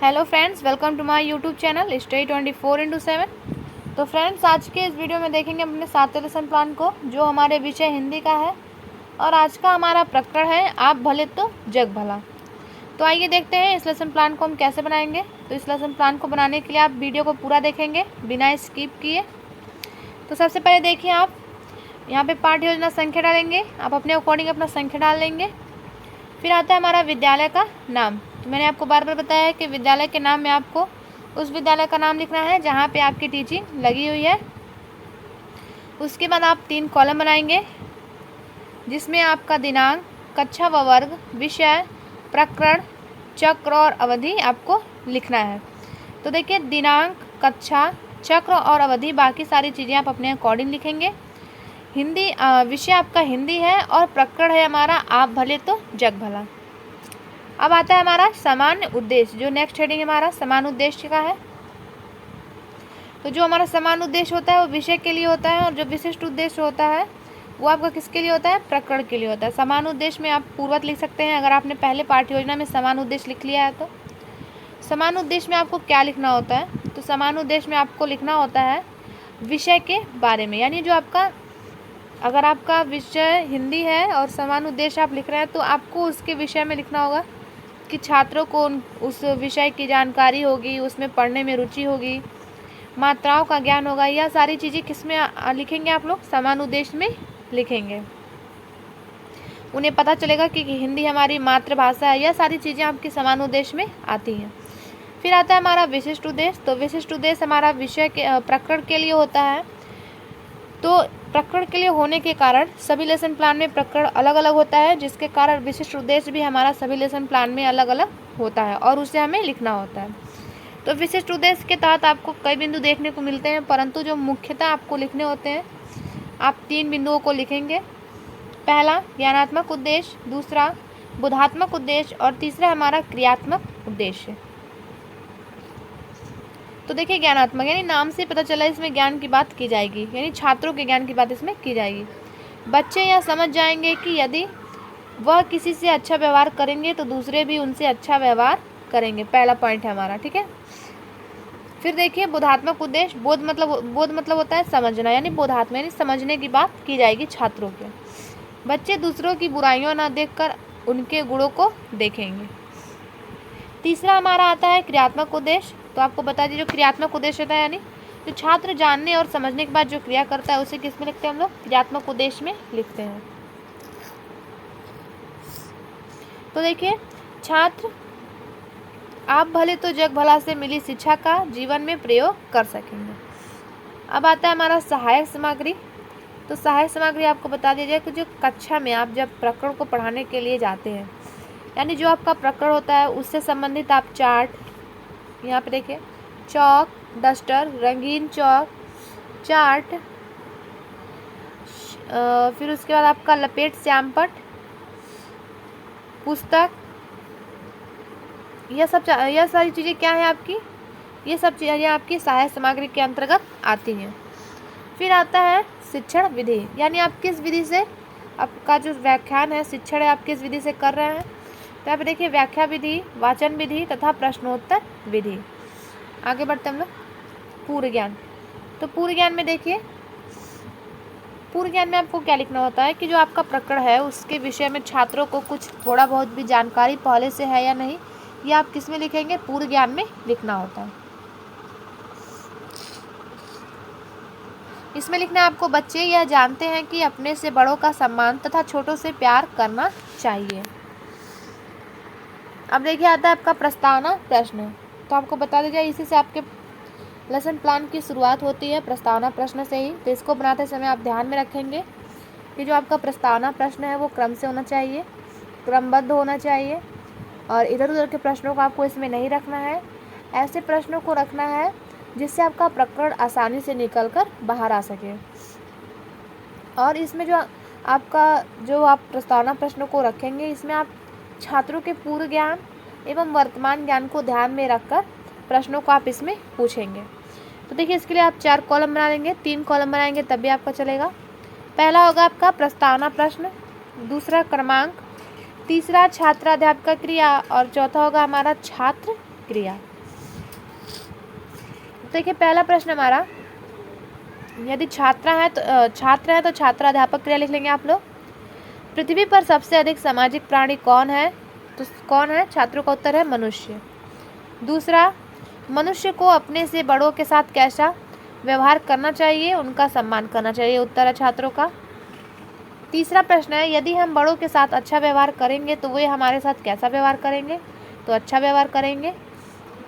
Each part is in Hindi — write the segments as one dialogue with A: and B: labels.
A: Hello friends, welcome to my YouTube channel study 24/7। तो फ्रेंड्स, आज के इस वीडियो में देखेंगे अपने 7वें लेसन प्लान को, जो हमारे विषय हिंदी का है। और आज का हमारा प्रकरण है आप भले तो जग भला। तो आइए देखते हैं इस लेसन प्लान को हम कैसे बनाएंगे। तो इस लेसन प्लान को बनाने के लिए आप वीडियो को पूरा देखेंगे बिना स्किप किए। तो सबसे पहले देखिए, आप यहाँ पे पाठ योजना संख्या डालेंगे। आप अपने अकॉर्डिंग अपना संख्या डाल लेंगे। फिर आता है हमारा विद्यालय का नाम। तो मैंने आपको बार बार बताया है कि विद्यालय के नाम में आपको उस विद्यालय का नाम लिखना है जहाँ पे आपकी टीचिंग लगी हुई है। उसके बाद आप 3 कॉलम बनाएंगे, जिसमें आपका दिनांक, कक्षा व वर्ग, विषय, प्रकरण, चक्र और अवधि आपको लिखना है। तो देखिए, दिनांक, कक्षा, चक्र और अवधि, बाकी सारी चीज़ें आप अपने अकॉर्डिंग लिखेंगे। हिंदी विषय आपका हिंदी है और प्रकरण है हमारा आप भले तो जग भला। अब आता है हमारा सामान्य उद्देश्य, जो नेक्स्ट हेडिंग हमारा समान उद्देश्य का है। तो जो हमारा समान उद्देश्य होता है वो विषय के लिए होता है, और जो विशिष्ट उद्देश्य होता है वो आपका किसके लिए होता है? प्रकरण के लिए होता है। समान उद्देश्य में आप पूर्वत लिख सकते हैं, अगर आपने पहले पाठ्य योजना में समान उद्देश्य लिख लिया है तो। समान उद्देश्य में आपको क्या लिखना होता है? तो समान उद्देश्य में आपको लिखना होता है विषय के बारे में, यानी जो आपका, अगर आपका विषय हिंदी है और समान उद्देश्य आप लिख रहे हैं तो आपको उसके विषय में लिखना होगा कि छात्रों को उस विषय की जानकारी होगी, उसमें पढ़ने में रुचि होगी, मात्राओं का ज्ञान होगा। यह सारी चीज़ें किस में लिखेंगे? आप लोग समान उद्देश्य में लिखेंगे। उन्हें पता चलेगा कि हिंदी हमारी मातृभाषा है। यह सारी चीज़ें आपकी समान उद्देश्य में आती हैं। फिर आता है हमारा विशिष्ट उद्देश्य। तो विशिष्ट उद्देश्य हमारा विषय के प्रकरण के लिए होता है। तो प्रकरण के लिए होने के कारण सभी लेसन प्लान में प्रकरण अलग अलग होता है, जिसके कारण विशिष्ट उद्देश्य भी हमारा सभी लेसन प्लान में अलग अलग होता है और उसे हमें लिखना होता है। तो विशिष्ट उद्देश्य के तहत आपको कई बिंदु देखने को मिलते हैं, परंतु जो मुख्यतः आपको लिखने होते हैं, आप 3 बिंदुओं को लिखेंगे। पहला ज्ञानात्मक उद्देश्य, दूसरा बोधात्मक उद्देश्य और तीसरा हमारा क्रियात्मक उद्देश्य। तो देखिए, ज्ञानात्मक यानी नाम से पता चला इसमें ज्ञान की बात की जाएगी, यानी छात्रों के ज्ञान की बात इसमें की जाएगी। बच्चे यह समझ जाएंगे कि यदि वह किसी से अच्छा व्यवहार करेंगे तो दूसरे भी उनसे अच्छा व्यवहार करेंगे। पहला पॉइंट है हमारा, ठीक है। फिर देखिए, बोधात्मक उद्देश्य, बोध मतलब होता है समझना, यानी बोधात्मक यानी समझने की बात की जाएगी छात्रों के। बच्चे दूसरों की बुराइयों न देखकर उनके गुणों को देखेंगे। तीसरा हमारा आता है क्रियात्मक उद्देश्य। तो आपको बता दीजिए, जो क्रियात्मक उद्देश्य होता है, यानी जो छात्र जानने और समझने के बाद जो क्रिया करता है उसे किस में लिखते हैं हम लोग? क्रियात्मक उद्देश्य में लिखते हैं। तो देखिए, छात्र आप भले तो जग भला से मिली शिक्षा का जीवन में प्रयोग कर सकेंगे। अब आता है हमारा सहायक सामग्री। तो सहायक सामग्री आपको बता दीजिए कि जो कक्षा में आप जब प्रकरण को पढ़ाने के लिए जाते हैं, यानी जो आपका प्रकरण होता है उससे संबंधित आप चार्ट, यहाँ पे देखिए चौक, डस्टर, रंगीन चौक, चार्ट, फिर उसके बाद आपका लपेट श्यामपट, पुस्तक, यह सारी चीज़ें क्या है आपकी? ये सब चीज़ें आपकी सहायक सामग्री के अंतर्गत आती हैं। फिर आता है शिक्षण विधि, यानी आप किस विधि से आपका जो व्याख्यान है, शिक्षण है, आप किस विधि से कर रहे हैं। तो यहाँ पे देखिए व्याख्या विधि, वाचन विधि तथा प्रश्नोत्तर विधि। आगे बढ़ते हम लोग पूर्व ज्ञान। तो पूर्व ज्ञान में देखिए, पूर्व ज्ञान में आपको क्या लिखना होता है कि जो आपका प्रकरण है उसके विषय में छात्रों को कुछ थोड़ा बहुत भी जानकारी पहले से है या नहीं, ये आप किस में लिखेंगे? पूर्व ज्ञान में लिखना होता है। इसमें लिखना है आपको, बच्चे यह जानते हैं कि अपने से बड़ों का सम्मान तथा छोटों से प्यार करना चाहिए। अब देखिए आता है आपका प्रस्तावना प्रश्न। तो आपको बता दीजिए, इसी से आपके लेसन प्लान की शुरुआत होती है, प्रस्तावना प्रश्न से ही। तो इसको बनाते समय आप ध्यान में रखेंगे कि जो आपका प्रस्तावना प्रश्न है वो क्रम से होना चाहिए, क्रमबद्ध होना चाहिए, और इधर उधर के प्रश्नों को आपको इसमें नहीं रखना है। ऐसे प्रश्नों को रखना है जिससे आपका प्रकरण आसानी से निकल कर बाहर आ सके। और इसमें जो आप प्रस्तावना प्रश्नों को रखेंगे, इसमें आप छात्रों के पूर्व ज्ञान एवं वर्तमान ज्ञान को ध्यान में रखकर प्रश्नों को आप इसमें पूछेंगे। तो देखिए, इसके लिए आप 4 कॉलम बना लेंगे, 3 कॉलम बनाएंगे तब भी आपका चलेगा। पहला होगा आपका प्रस्तावना प्रश्न, दूसरा क्रमांक, तीसरा छात्राध्यापक क्रिया और चौथा होगा हमारा छात्र क्रिया। देखिए पहला प्रश्न हमारा, यदि छात्र है तो छात्र अध्यापक क्रिया लिख लेंगे आप लोग। पृथ्वी पर सबसे अधिक सामाजिक प्राणी कौन है? तो कौन है? छात्रों का उत्तर है मनुष्य। दूसरा, मनुष्य को अपने से बड़ों के साथ कैसा व्यवहार करना चाहिए? उनका सम्मान करना चाहिए, उत्तर है छात्रों का। तीसरा प्रश्न है, यदि हम बड़ों के साथ अच्छा व्यवहार करेंगे तो वे हमारे साथ कैसा व्यवहार करेंगे? तो अच्छा व्यवहार करेंगे।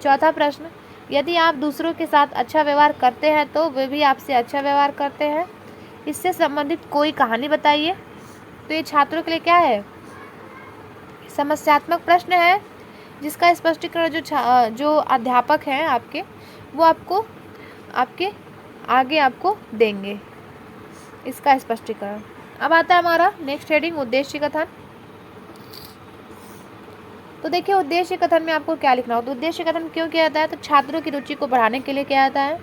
A: चौथा प्रश्न, यदि आप दूसरों के साथ अच्छा व्यवहार करते हैं तो वे भी आपसे अच्छा व्यवहार करते हैं। इससे संबंधित कोई कहानी बताइए। तो ये छात्रों के लिए क्या है? समस्यात्मक प्रश्न है, जिसका स्पष्टीकरण जो अध्यापक हैं आपके, वो आपके आगे आपको देंगे इसका स्पष्टीकरण। अब आता है हमारा नेक्स्ट हेडिंग, उद्देश्य कथन। तो देखिए उद्देश्य कथन में आपको क्या लिखना हो। तो उद्देश्य कथन क्यों किया जाता है? तो छात्रों की रुचि को बढ़ाने के लिए किया जाता है,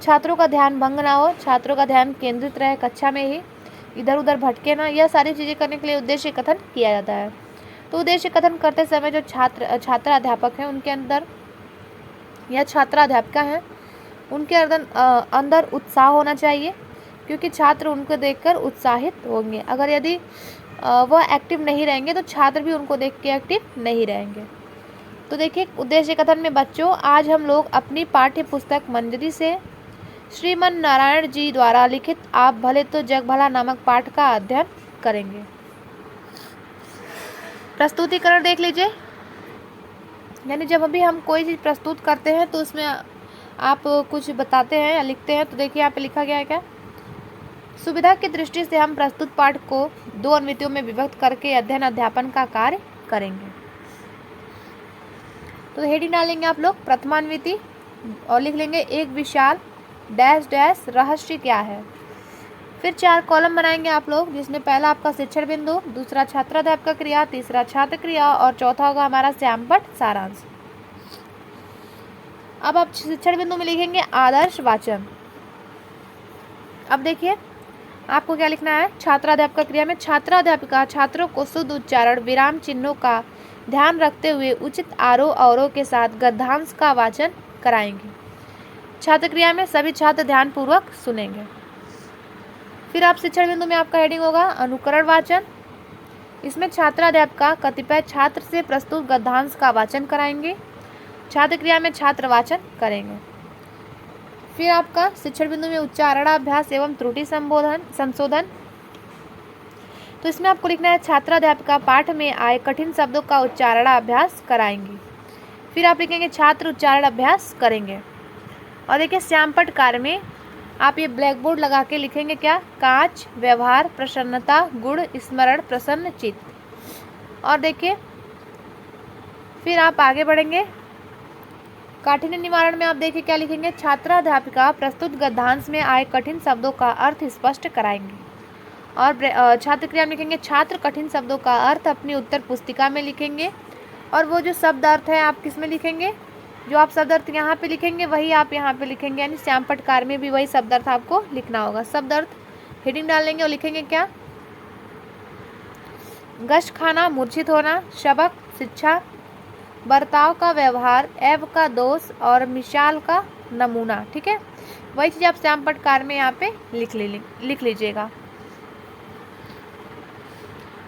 A: छात्रों का ध्यान भंग ना हो, छात्रों का ध्यान केंद्रित रहे कक्षा में ही, इधर उधर भटके ना, यह सारी चीज़ें करने के लिए उद्देश्य कथन किया जाता है। तो उद्देश्य कथन करते समय जो छात्र अध्यापक हैं उनके अंदर, या छात्र अध्यापिका हैं उनके अंदर उत्साह होना चाहिए, क्योंकि छात्र उनको देखकर उत्साहित होंगे। अगर यदि वह एक्टिव नहीं रहेंगे तो छात्र भी उनको देख के एक्टिव नहीं रहेंगे। तो देखिए उद्देश्य कथन में बच्चों, आज हम लोग अपनी पाठ्य पुस्तक मंजरी से श्रीमन नारायण जी द्वारा लिखित आप भले तो जग भला नामक पाठ का अध्ययन करेंगे। प्रस्तुतिकरण देख लीजिए, यानी जब अभी हम कोई चीज़ प्रस्तुत करते हैं तो उसमें आप कुछ बताते हैं या लिखते हैं। तो देखिए यहाँ पे लिखा गया है क्या, सुविधा की दृष्टि से हम प्रस्तुत पाठ को 2 अनुवृत्तियों में विभक्त करके अध्ययन अध्यापन का कार्य करेंगे। तो हेडिंग डालेंगे आप लोग प्रथमान्विति और लिख लेंगे एक विशाल डैश डैश रहस्य क्या है। फिर 4 कॉलम बनाएंगे आप लोग, जिसमें पहला आपका शिक्षण बिंदु, दूसरा छात्राध्यापक क्रिया, तीसरा छात्र क्रिया और चौथा होगा हमारा श्यामपट्ट सारांश। अब आप शिक्षण बिंदु में लिखेंगे आदर्श वाचन। अब देखिए आपको क्या लिखना है, छात्राध्यापक क्रिया में छात्राध्यापिका छात्रों को शुद्ध उच्चारण विराम चिन्हों का ध्यान रखते हुए उचित आरोह अवरोह के साथ गद्यांश का वाचन कराएंगे। छात्र क्रिया में सभी छात्र ध्यानपूर्वक सुनेंगे। फिर आप शिक्षण बिंदु में आपका हेडिंग होगा अनुकरण वाचन। इसमें छात्राध्यापिका कतिपय छात्र से प्रस्तुत गद्यांश का वाचन कराएंगे। छात्र क्रिया में छात्र वाचन करेंगे। फिर आपका शिक्षण बिंदु में उच्चारणाभ्यास एवं त्रुटि संशोधन। तो इसमें आपको लिखना है छात्राध्यापिका पाठ में आए कठिन शब्दों का उच्चारणाभ्यास कराएंगी। फिर आप लिखेंगे छात्र उच्चारण अभ्यास करेंगे। और देखिए श्यामपट्ट कार्य में आप ये ब्लैक बोर्ड लगा के लिखेंगे क्या, कांच, व्यवहार, प्रसन्नता, गुण, स्मरण, प्रसन्न चित्त। और देखिए फिर आप आगे बढ़ेंगे, काठिन्य निवारण में आप देखिए क्या लिखेंगे, छात्राध्यापिका प्रस्तुत गद्यांश में आए कठिन शब्दों का अर्थ स्पष्ट कराएंगे। और छात्र क्रिया में लिखेंगे छात्र कठिन शब्दों का अर्थ अपनी उत्तर पुस्तिका में लिखेंगे। और वो जो शब्द अर्थ है आप किस में लिखेंगे, जो आप शब्द अर्थ यहाँ पे लिखेंगे वही आप यहाँ पे लिखेंगे, यानी श्यामपट्ट कार्य में भी वही शब्द अर्थ आपको लिखना होगा। शब्द अर्थ हेडिंग डाल लेंगे और लिखेंगे क्या, गश्त खाना, मूर्छित होना, सबक, शिक्षा, बर्ताव का व्यवहार, एव का दोष और मिसाल का नमूना। ठीक है, वही चीज़ आप श्यामपट्ट कार्य में यहाँ पे लिख लीजिएगा।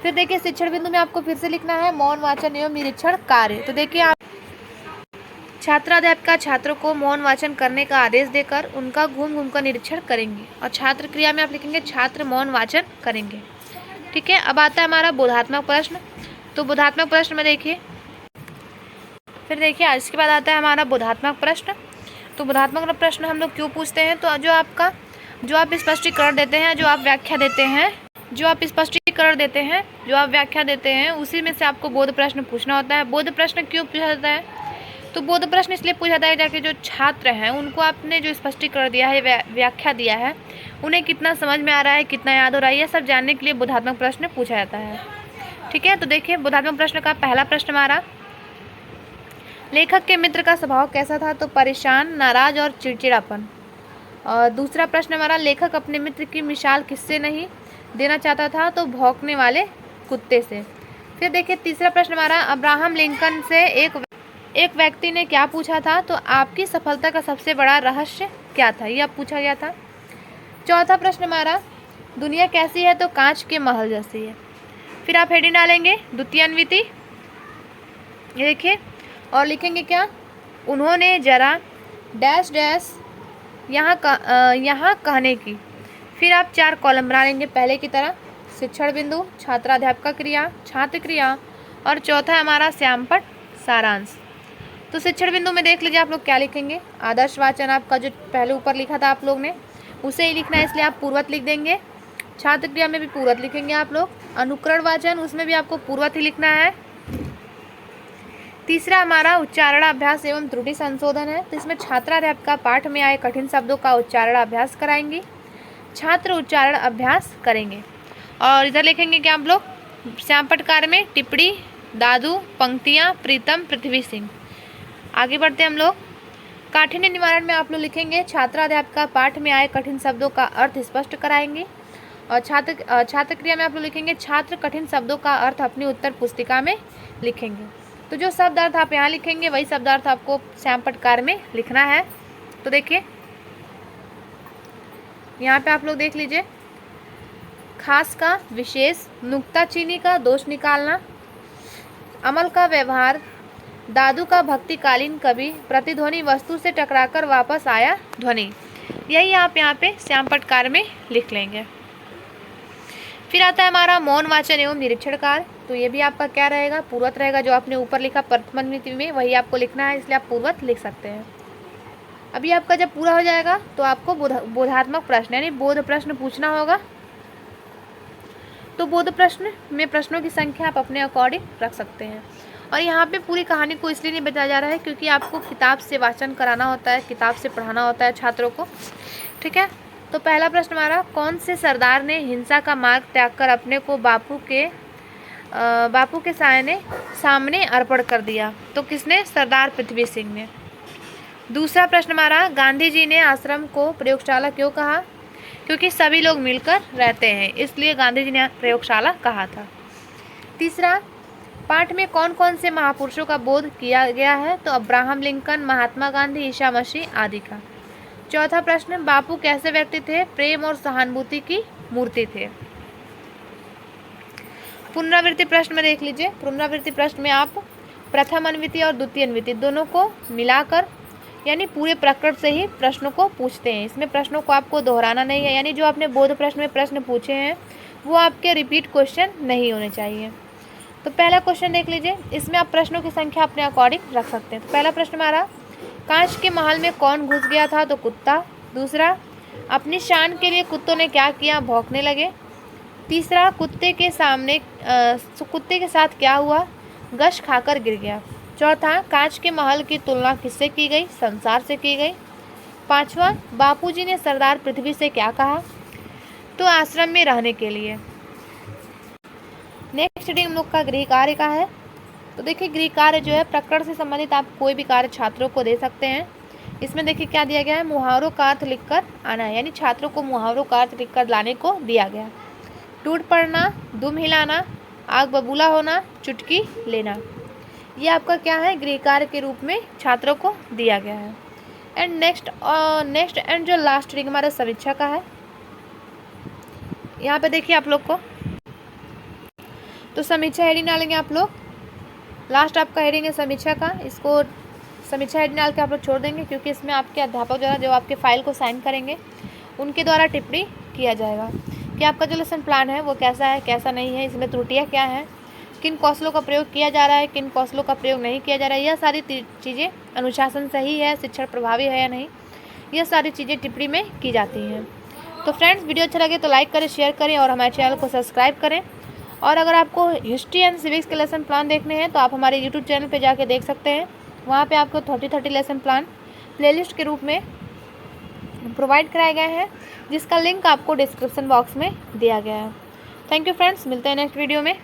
A: फिर देखिए शिक्षण बिंदु में आपको फिर से लिखना है मौन वाचन एवं निरीक्षण कार्य। तो देखिए आप छात्राध्यापिका छात्रों को मौन वाचन करने का आदेश देकर उनका घूम घूम कर निरीक्षण करेंगे। और छात्र क्रिया में आप लिखेंगे छात्र मौन वाचन करेंगे। ठीक है, अब आता है हमारा बोधात्मक प्रश्न। तो बोधात्मक प्रश्न में देखिए, फिर देखिए इसके बाद आता है हमारा बोधात्मक प्रश्न। तो बोधात्मक प्रश्न हम लोग क्यों पूछते हैं, तो जो आप स्पष्टीकरण देते हैं, जो आप व्याख्या देते हैं, उसी में से आपको बोध प्रश्न पूछना होता है। बोध प्रश्न क्यों पूछा जाता है, तो बोध प्रश्न इसलिए पूछा जाता है जाके जो छात्र हैं उनको आपने जो स्पष्टीकरण दिया है, व्याख्या दिया है, उन्हें कितना समझ में आ रहा है, कितना याद हो रहा है, ये सब जानने के लिए बोधात्मक प्रश्न पूछा जाता है। ठीक है, तो देखिए बोधात्मक प्रश्न का पहला प्रश्न हमारा, लेखक के मित्र का स्वभाव कैसा था, तो परेशान, नाराज और चिड़चिड़ापन। और दूसरा प्रश्न हमारा, लेखक अपने मित्र की मिसाल किससे नहीं देना चाहता था, तो भौंकने वाले कुत्ते से। फिर देखिए तीसरा प्रश्न हमारा, अब्राहम लिंकन से एक व्यक्ति ने क्या पूछा था, तो आपकी सफलता का सबसे बड़ा रहस्य क्या था, यह पूछा गया था। चौथा प्रश्न हमारा, दुनिया कैसी है, तो कांच के महल जैसी है। फिर आप हेडिंग डालेंगे द्वितीयान्विति, ये देखिए, और लिखेंगे क्या, उन्होंने जरा डैश डैश यहाँ कहने की। फिर आप 4 कॉलम बना लेंगे पहले की तरह, शिक्षण बिंदु, छात्राध्यापक क्रिया, छात्र क्रिया, और चौथा है हमारा श्यामपट सारांश। तो शिक्षण बिंदु में देख लीजिए आप लोग क्या लिखेंगे, आदर्श वाचन आपका जो पहले ऊपर लिखा था आप लोग ने उसे ही लिखना है, इसलिए आप पूर्वत लिख देंगे। छात्र क्रिया में भी पूर्वत लिखेंगे आप लोग। अनुकरण वाचन, उसमें भी आपको पूर्वत ही लिखना है। तीसरा हमारा उच्चारण अभ्यास एवं त्रुटि संशोधन है, तो इसमें छात्राध्यापक पाठ में आए कठिन शब्दों का उच्चारण अभ्यास कराएंगे, छात्र उच्चारण अभ्यास करेंगे। और इधर लिखेंगे क्या आप लोग, श्यामपट कार्य में टिप्पणी, दादू, पंक्तियाँ, प्रीतम, पृथ्वी सिंह। आगे बढ़ते हम लोग। काठिन्य निवारण में आप लोग लिखेंगे, छात्राध्यापक पाठ में आए कठिन शब्दों का अर्थ स्पष्ट कराएंगे। और छात्र क्रिया में आप लोग लिखेंगे, छात्र कठिन शब्दों का अर्थ अपनी उत्तर पुस्तिका में लिखेंगे। तो जो शब्द अर्थ आप यहाँ लिखेंगे वही शब्द अर्थ आपको श्यामपट कार्य में लिखना है। तो देखिए यहाँ पे आप लोग देख लीजिए, खास का विशेष, नुक्ताचीनी का दोष निकालना, अमल का व्यवहार, दादू का भक्तिकालीन कवि, प्रतिध्वनि वस्तु से टकराकर वापस आया ध्वनि, यही आप यहाँ पे श्यामपट कार्य में लिख लेंगे। फिर आता है हमारा मौन वाचन एवं निरीक्षण कार्य, तो ये भी आपका क्या रहेगा, पूर्वत रहेगा। जो आपने ऊपर लिखा प्रथमान्विति में वही आपको लिखना है, इसलिए आप पूर्वत लिख सकते हैं। अभी आपका जब पूरा हो जाएगा तो आपको बोधात्मक प्रश्न यानी बोध प्रश्न पूछना होगा। तो बोध प्रश्न में प्रश्नों की संख्या आप अपने अकॉर्डिंग रख सकते हैं। और यहाँ पे पूरी कहानी को इसलिए नहीं बताया जा रहा है क्योंकि आपको किताब से वाचन कराना होता है, किताब से पढ़ाना होता है छात्रों को, ठीक है। तो पहला प्रश्न हमारा, कौन से सरदार ने हिंसा का मार्ग त्याग कर अपने को बापू के सामने अर्पण कर दिया, तो किसने, सरदार पृथ्वी सिंह ने। दूसरा प्रश्न हमारा, गांधी जी ने आश्रम को प्रयोगशाला क्यों कहा, क्योंकि सभी लोग मिलकर रहते हैं, इसलिए गांधी जी ने प्रयोगशाला कहा था। तीसरा, पाठ में कौन कौन से महापुरुषों का बोध किया गया है, तो अब्राहम लिंकन, महात्मा गांधी, ईसा मसीह आदि का। चौथा प्रश्न, बापू कैसे व्यक्ति थे, प्रेम और सहानुभूति की मूर्ति थे। पुनरावृत्ति प्रश्न में देख लीजिए, पुनरावृत्ति प्रश्न में आप प्रथम अन्विति और द्वितीय अन्विति दोनों को मिलाकर यानी पूरे प्रकरण से ही प्रश्नों को पूछते हैं। इसमें प्रश्नों को आपको दोहराना नहीं है, यानी जो आपने बोध प्रश्न में प्रश्न पूछे हैं वो आपके रिपीट क्वेश्चन नहीं होने चाहिए। तो पहला क्वेश्चन देख लीजिए, इसमें आप प्रश्नों की संख्या अपने अकॉर्डिंग रख सकते हैं। तो पहला प्रश्न हमारा, कांच के महल में कौन घुस गया था, तो कुत्ता। दूसरा, अपनी शान के लिए कुत्तों ने क्या किया, भौंकने लगे। तीसरा, कुत्ते के साथ क्या हुआ, गश खाकर गिर गया। चौथा, कांच के महल की तुलना किससे की गई, संसार से की गई। पांचवा, बापूजी ने सरदार पृथ्वी से क्या कहा, तो आश्रम में रहने के लिए। नेक्स्ट रीडिंग हम लोग का गृह कार्य का है। तो देखिए गृह कार्य जो है प्रकरण से संबंधित आप कोई भी कार्य छात्रों को दे सकते हैं। इसमें देखिए क्या दिया गया है, मुहावरों का अर्थ लिखकर आना है, यानी छात्रों को मुहावरों का अर्थ लिखकर लाने को दिया गया। टूट पड़ना, दुम हिलाना, आग बबूला होना, चुटकी लेना, ये आपका क्या है, गृह कार्य के रूप में छात्रों को दिया गया है। एंड नेक्स्ट एंड जो लास्ट रीडिंग हमारा समीक्षा का है, यहाँ पे देखिए आप लोग को तो समीक्षा हेडिंग डालेंगे आप लोग। लास्ट आपका हेडिंग है समीक्षा का, इसको समीक्षा हेडिंग डाल के आप लोग छोड़ देंगे क्योंकि इसमें आपके अध्यापक द्वारा जो आपके फाइल को साइन करेंगे उनके द्वारा टिप्पणी किया जाएगा कि आपका जो लेसन प्लान है वो कैसा है, कैसा नहीं है, इसमें त्रुटियाँ क्या हैं, किन कौशलों का प्रयोग किया जा रहा है, किन कौशलों का प्रयोग नहीं किया जा रहा है, यह सारी चीज़ें, अनुशासन सही है, शिक्षण प्रभावी है या नहीं, यह सारी चीज़ें टिप्पणी में की जाती हैं। तो फ्रेंड्स वीडियो अच्छा लगे तो लाइक करें, शेयर करें और हमारे चैनल को सब्सक्राइब करें। और अगर आपको हिस्ट्री एंड सिविक्स के लेसन प्लान देखने हैं तो आप हमारे यूट्यूब चैनल पे जाके देख सकते हैं। वहाँ पे आपको 30 लेसन प्लान प्लेलिस्ट के रूप में प्रोवाइड कराए गए हैं, जिसका लिंक आपको डिस्क्रिप्शन बॉक्स में दिया गया है। थैंक यू फ्रेंड्स, मिलते हैं नेक्स्ट वीडियो में।